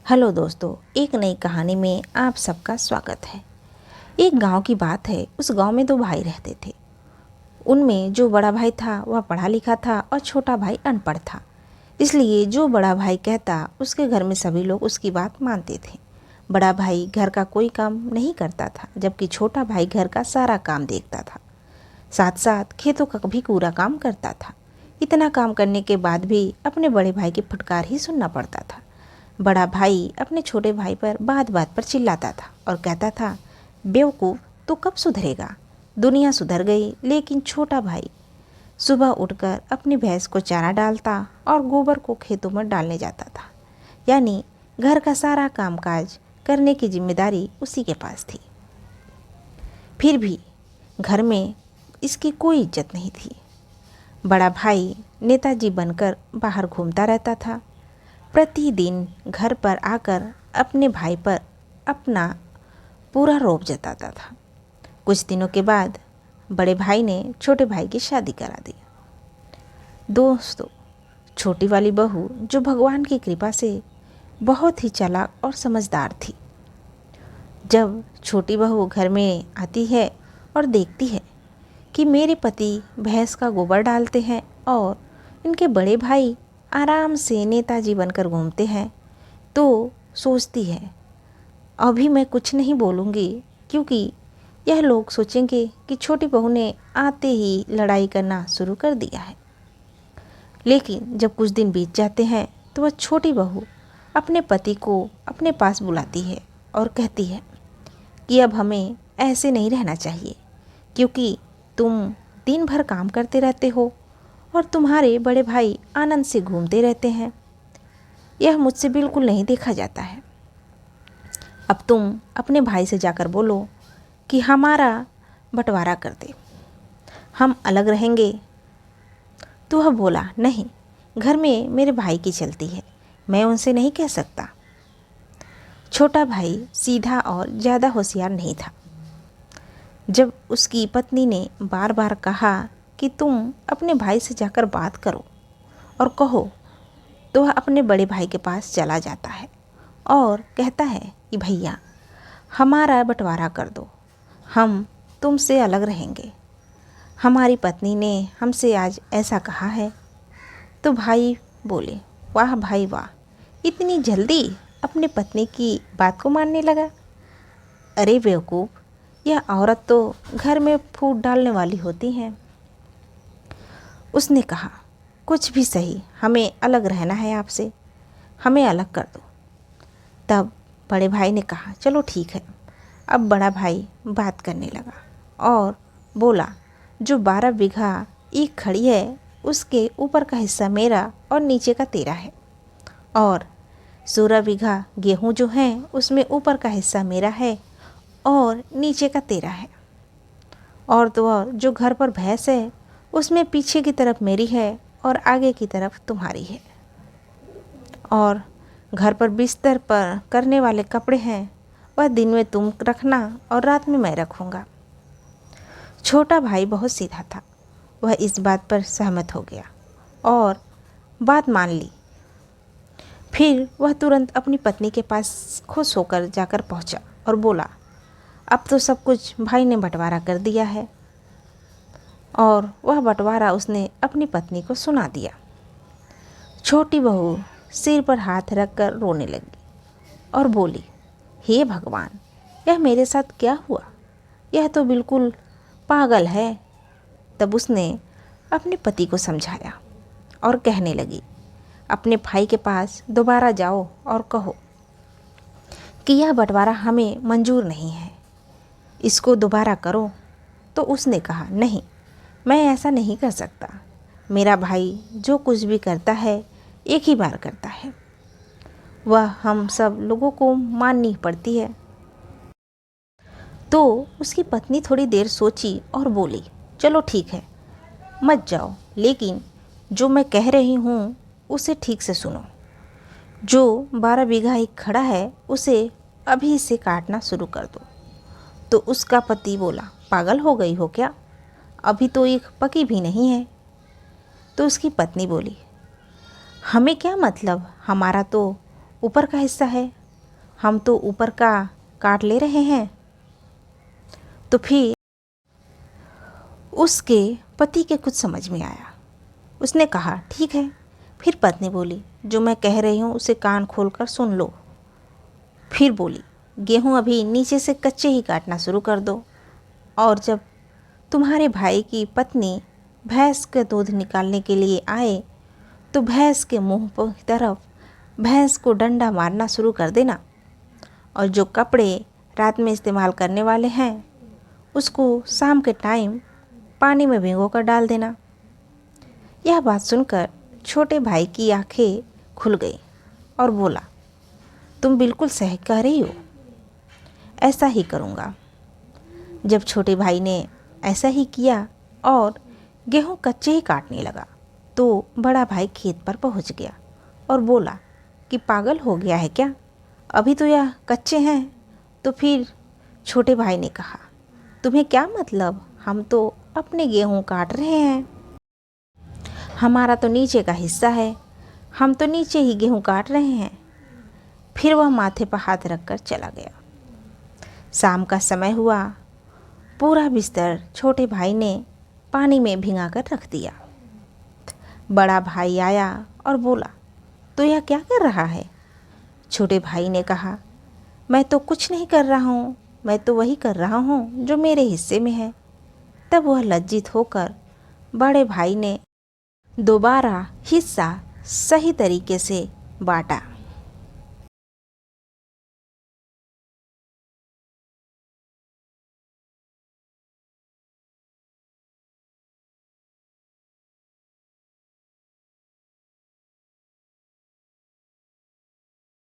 Hello दोस्तों, एक नई कहानी में आप सबका स्वागत है। एक गांव की बात है। उस गांव में दो भाई रहते थे। उनमें जो बड़ा भाई था वह पढ़ा लिखा था और छोटा भाई अनपढ़ था। इसलिए जो बड़ा भाई कहता उसके घर में सभी लोग उसकी बात मानते थे। बड़ा भाई घर का कोई काम नहीं करता था, जबकि छोटा भाई घर का सारा काम देखता था। साथ साथ खेतों का भी पूरा काम करता था। इतना काम करने के बाद भी अपने बड़े भाई की फटकार ही सुनना पड़ता था। बड़ा भाई अपने छोटे भाई पर बात बात पर चिल्लाता था और कहता था, बेवकूफ़, तू कब सुधरेगा? दुनिया सुधर गई, लेकिन छोटा भाई सुबह उठकर अपनी भैंस को चारा डालता और गोबर को खेतों में डालने जाता था। यानी घर का सारा कामकाज करने की जिम्मेदारी उसी के पास थी। फिर भी घर में इसकी कोई इज्जत नहीं थी। बड़ा भाई नेताजी बनकर बाहर घूमता रहता था। प्रतिदिन घर पर आकर अपने भाई पर अपना पूरा रौब जताता था। कुछ दिनों के बाद बड़े भाई ने छोटे भाई की शादी करा दी। दोस्तों, छोटी वाली बहू, जो भगवान की कृपा से बहुत ही चालाक और समझदार थी, जब छोटी बहू घर में आती है और देखती है कि मेरे पति भैंस का गोबर डालते हैं और इनके बड़े भाई आराम से नेताजी बनकर घूमते हैं, तो सोचती है अभी मैं कुछ नहीं बोलूँगी, क्योंकि यह लोग सोचेंगे कि छोटी बहू ने आते ही लड़ाई करना शुरू कर दिया है। लेकिन जब कुछ दिन बीत जाते हैं तो वह छोटी बहू अपने पति को अपने पास बुलाती है और कहती है कि अब हमें ऐसे नहीं रहना चाहिए, क्योंकि तुम दिन भर काम करते रहते हो और तुम्हारे बड़े भाई आनंद से घूमते रहते हैं। यह मुझसे बिल्कुल नहीं देखा जाता है। अब तुम अपने भाई से जाकर बोलो कि हमारा बंटवारा कर दे, हम अलग रहेंगे। तो वह बोला, नहीं, घर में मेरे भाई की चलती है, मैं उनसे नहीं कह सकता। छोटा भाई सीधा और ज़्यादा होशियार नहीं था। जब उसकी पत्नी ने बार बार कहा कि तुम अपने भाई से जाकर बात करो और कहो, तो वह अपने बड़े भाई के पास चला जाता है और कहता है कि भैया, हमारा बंटवारा कर दो, हम तुमसे अलग रहेंगे। हमारी पत्नी ने हमसे आज ऐसा कहा है। तो भाई बोले, वाह भाई वाह, इतनी जल्दी अपने पत्नी की बात को मानने लगा। अरे बेवकूफ़, यह औरत तो घर में फूट डालने वाली होती हैं। उसने कहा, कुछ भी सही, हमें अलग रहना है आपसे, हमें अलग कर दो। तब बड़े भाई ने कहा, चलो ठीक है। अब बड़ा भाई बात करने लगा और बोला, जो 12 बीघा ईख खड़ी है उसके ऊपर का हिस्सा मेरा और नीचे का तेरा है, और 16 बीघा गेहूँ जो हैं उसमें ऊपर का हिस्सा मेरा है और नीचे का तेरा है, और तो और जो घर पर भैंस है उसमें पीछे की तरफ मेरी है और आगे की तरफ तुम्हारी है, और घर पर बिस्तर पर करने वाले कपड़े हैं वह दिन में तुम रखना और रात में मैं रखूँगा। छोटा भाई बहुत सीधा था। वह इस बात पर सहमत हो गया और बात मान ली। फिर वह तुरंत अपनी पत्नी के पास खुश होकर जाकर पहुंचा और बोला, अब तो सब कुछ भाई ने बंटवारा कर दिया है। और वह बंटवारा उसने अपनी पत्नी को सुना दिया। छोटी बहू सिर पर हाथ रखकर रोने लगी और बोली, हे भगवान, यह मेरे साथ क्या हुआ? यह तो बिल्कुल पागल है। तब उसने अपने पति को समझाया और कहने लगी, अपने भाई के पास दोबारा जाओ और कहो कि यह बंटवारा हमें मंजूर नहीं है, इसको दोबारा करो। तो उसने कहा, नहीं, मैं ऐसा नहीं कर सकता। मेरा भाई जो कुछ भी करता है एक ही बार करता है, वह हम सब लोगों को माननी पड़ती है। तो उसकी पत्नी थोड़ी देर सोची और बोली, चलो ठीक है, मत जाओ, लेकिन जो मैं कह रही हूँ उसे ठीक से सुनो। जो 12 बीघा एक खड़ा है उसे अभी से काटना शुरू कर दो। तो उसका पति बोला, पागल हो गई हो क्या? अभी तो एक पकी भी नहीं है। तो उसकी पत्नी बोली, हमें क्या मतलब, हमारा तो ऊपर का हिस्सा है हम तो ऊपर का काट ले रहे हैं। तो फिर उसके पति के कुछ समझ में आया। उसने कहा ठीक है। फिर पत्नी बोली जो मैं कह रही हूँ उसे कान खोलकर सुन लो। फिर बोली गेहूँ अभी नीचे से कच्चे ही काटना शुरू कर दो, और जब तुम्हारे भाई की पत्नी भैंस का दूध निकालने के लिए आए तो भैंस के मुंह की तरफ भैंस को डंडा मारना शुरू कर देना, और जो कपड़े रात में इस्तेमाल करने वाले हैं उसको शाम के टाइम पानी में भिगो कर डाल देना। यह बात सुनकर छोटे भाई की आंखें खुल गई और बोला तुम बिल्कुल सही कह रही हो, ऐसा ही करूँगा। जब छोटे भाई ने ऐसा ही किया और गेहूँ कच्चे ही काटने लगा तो बड़ा भाई खेत पर पहुँच गया और बोला कि पागल हो गया है क्या, अभी तो यह कच्चे हैं। तो फिर छोटे भाई ने कहा तुम्हें क्या मतलब, हम तो अपने गेहूँ काट रहे हैं, हमारा तो नीचे का हिस्सा है, हम तो नीचे ही गेहूँ काट रहे हैं। फिर वह माथे पर हाथ रखकर चला गया। शाम का समय हुआ। पूरा बिस्तर छोटे भाई ने पानी में भिगाकर रख दिया। बड़ा भाई आया और बोला तो यह क्या कर रहा है। छोटे भाई ने कहा मैं तो कुछ नहीं कर रहा हूँ, मैं तो वही कर रहा हूँ जो मेरे हिस्से में है। तब वह लज्जित होकर बड़े भाई ने दोबारा हिस्सा सही तरीके से बांटा।